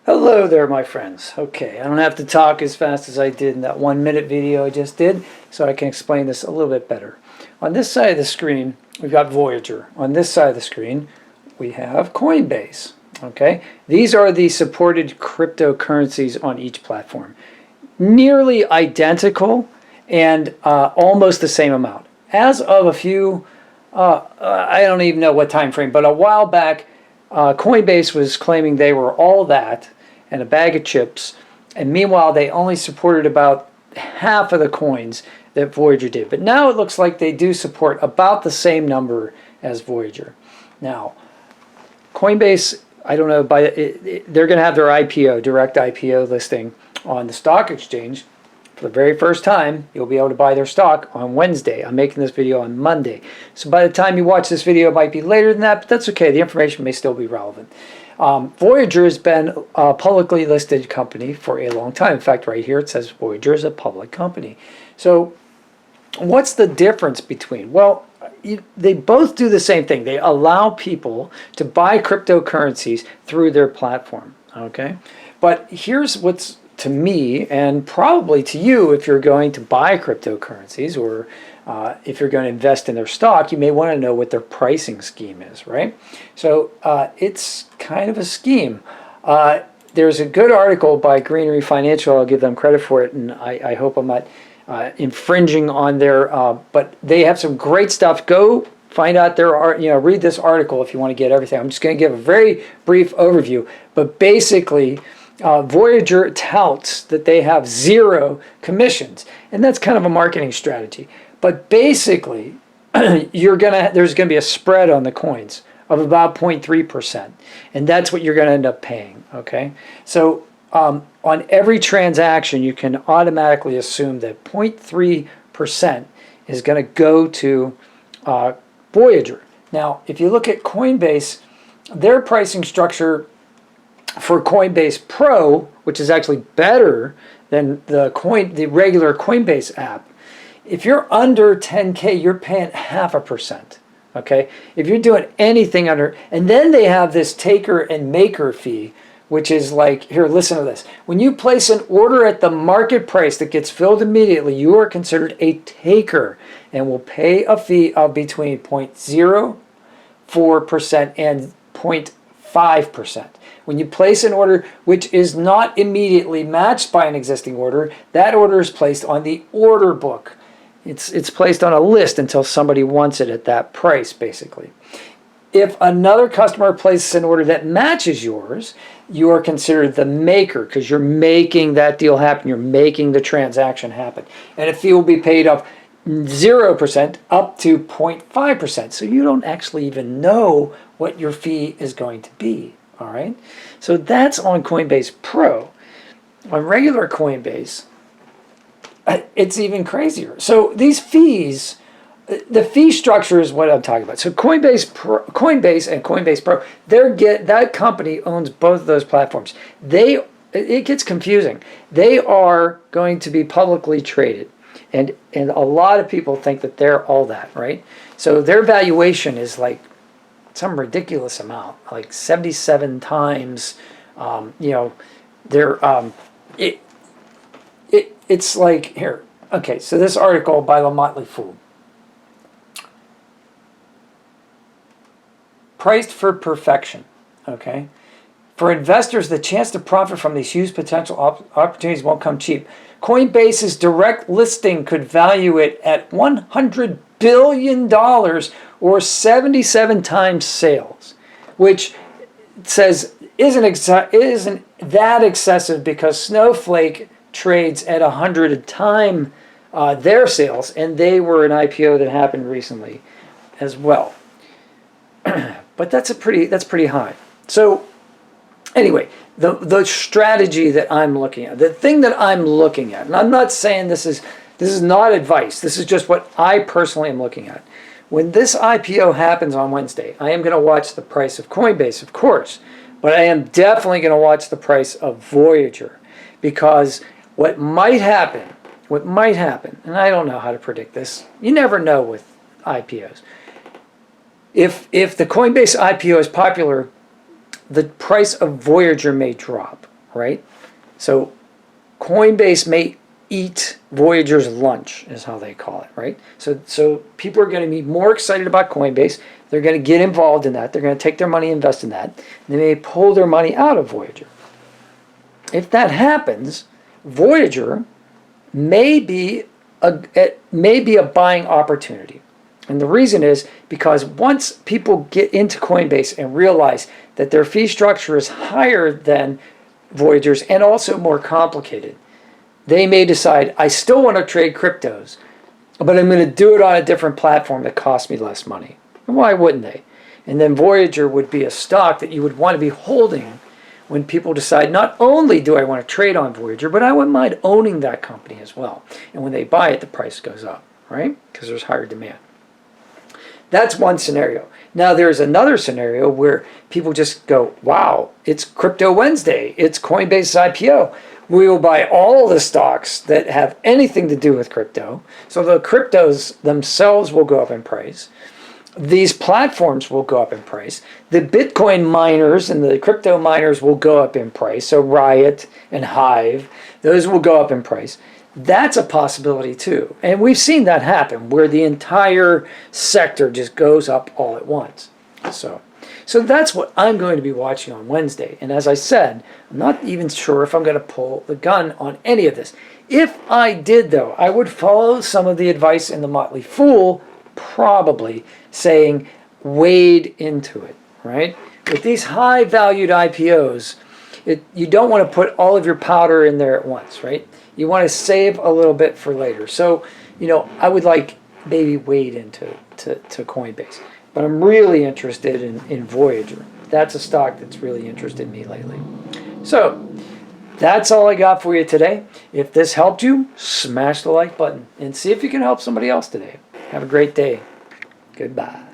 Hello there, my friends. Okay, I don't have to talk as fast as I did in that 1-minute video I just did, so I can explain this a little bit better. On this side of the screen, we've got Voyager. On this side of the screen, we have Coinbase. Okay, these are the supported cryptocurrencies on each platform. Nearly identical and almost the same amount. As of a few, I don't even know what time frame, but a while back, Coinbase was claiming they were all that and a bag of chips, and meanwhile they only supported about half of the coins that Voyager did. But now it looks like they do support about the same number as Voyager. Now, Coinbase, I don't know, they're going to have their IPO, direct IPO listing on the stock exchange. For the very first time, you'll be able to buy their stock on Wednesday. I'm making this video on Monday. So by the time you watch this video, it might be later than that, but that's okay. The information may still be relevant. Voyager has been a publicly listed company for a long time. In fact, right here it says Voyager is a public company. So what's the difference between? Well, they both do the same thing. They allow people to buy cryptocurrencies through their platform. Okay, but here's what's, to me, and probably to you, if you're going to buy cryptocurrencies or if you're going to invest in their stock, you may want to know what their pricing scheme is, right? So it's kind of a scheme. There's a good article by Greenery Financial. I'll give them credit for it, and I hope I'm not infringing on their, but they have some great stuff. Go find out their art, read this article if you want to get everything. I'm just going to give a very brief overview, but basically, Voyager touts that they have 0 commissions, and that's kind of a marketing strategy. But basically, there's going to be a spread on the coins of about 0.3%, and that's what you're going to end up paying. Okay, so on every transaction, you can automatically assume that 0.3% is going to go to Voyager. Now, if you look at Coinbase, their pricing structure for Coinbase Pro, which is actually better than the regular Coinbase app, if you're under 10K, you're paying 0.5%. Okay, if you're doing anything under, and then they have this taker and maker fee, which is like, here, listen to this. When you place an order at the market price that gets filled immediately, you are considered a taker and will pay a fee of between 0.04% and 0.5%. When you place an order which is not immediately matched by an existing order, that order is placed on the order book. It's placed on a list until somebody wants it at that price, basically. If another customer places an order that matches yours, you are considered the maker because you're making that deal happen. You're making the transaction happen. And a fee will be paid of 0% up to 0.5%. So you don't actually even know what your fee is going to be. All right, so that's on Coinbase Pro. On regular Coinbase, it's even crazier. So these fees, the fee structure is what I'm talking about. So Coinbase and Coinbase Pro, that company owns both of those platforms. It gets confusing. They are going to be publicly traded, and a lot of people think that they're all that, right? So their valuation is like some ridiculous amount, like 77 times, it's like, here, okay, so this article by The Motley Fool. Priced for perfection, okay? For investors, the chance to profit from these huge potential opportunities won't come cheap. Coinbase's direct listing could value it at $100 billion or 77 times sales, which says isn't that excessive because Snowflake trades at 100 a time their sales, and they were an IPO that happened recently as well. But that's pretty high. So anyway, the strategy that I'm looking at, the thing that I'm looking at, and I'm not saying this is not advice. This is just what I personally am looking at. When this IPO happens on Wednesday, I am going to watch the price of Coinbase, of course, but I am definitely going to watch the price of Voyager, because what might happen, and I don't know how to predict this. You never know with IPOs. If the Coinbase IPO is popular, the price of Voyager may drop. right? So Coinbase may eat Voyager's lunch, is how they call it, right? So people are going to be more excited about Coinbase. They're going to get involved in that. They're going to take their money, invest in that. They may pull their money out of Voyager. If that happens, Voyager may be a buying opportunity. And the reason is because once people get into Coinbase and realize that their fee structure is higher than Voyager's and also more complicated, they may decide, I still want to trade cryptos, but I'm going to do it on a different platform that costs me less money. And why wouldn't they? And then Voyager would be a stock that you would want to be holding when people decide, not only do I want to trade on Voyager, but I wouldn't mind owning that company as well. And when they buy it, the price goes up, right? Because there's higher demand. That's one scenario. Now there's another scenario where people just go, wow, it's Crypto Wednesday, it's Coinbase IPO. We will buy all the stocks that have anything to do with crypto. So the cryptos themselves will go up in price. These platforms will go up in price. The Bitcoin miners and the crypto miners will go up in price. So Riot and Hive, those will go up in price. That's a possibility too. And we've seen that happen where the entire sector just goes up all at once. So that's what I'm going to be watching on Wednesday. And as I said, I'm not even sure if I'm going to pull the gun on any of this. If I did, though, I would follow some of the advice in The Motley Fool, probably saying wade into it, right? With these high-valued IPOs, you don't want to put all of your powder in there at once, right? You want to save a little bit for later. So, I would like maybe wade into Coinbase. But I'm really interested in Voyager. That's a stock that's really interested me lately. So, that's all I got for you today. If this helped you, smash the like button and see if you can help somebody else today. Have a great day. Goodbye.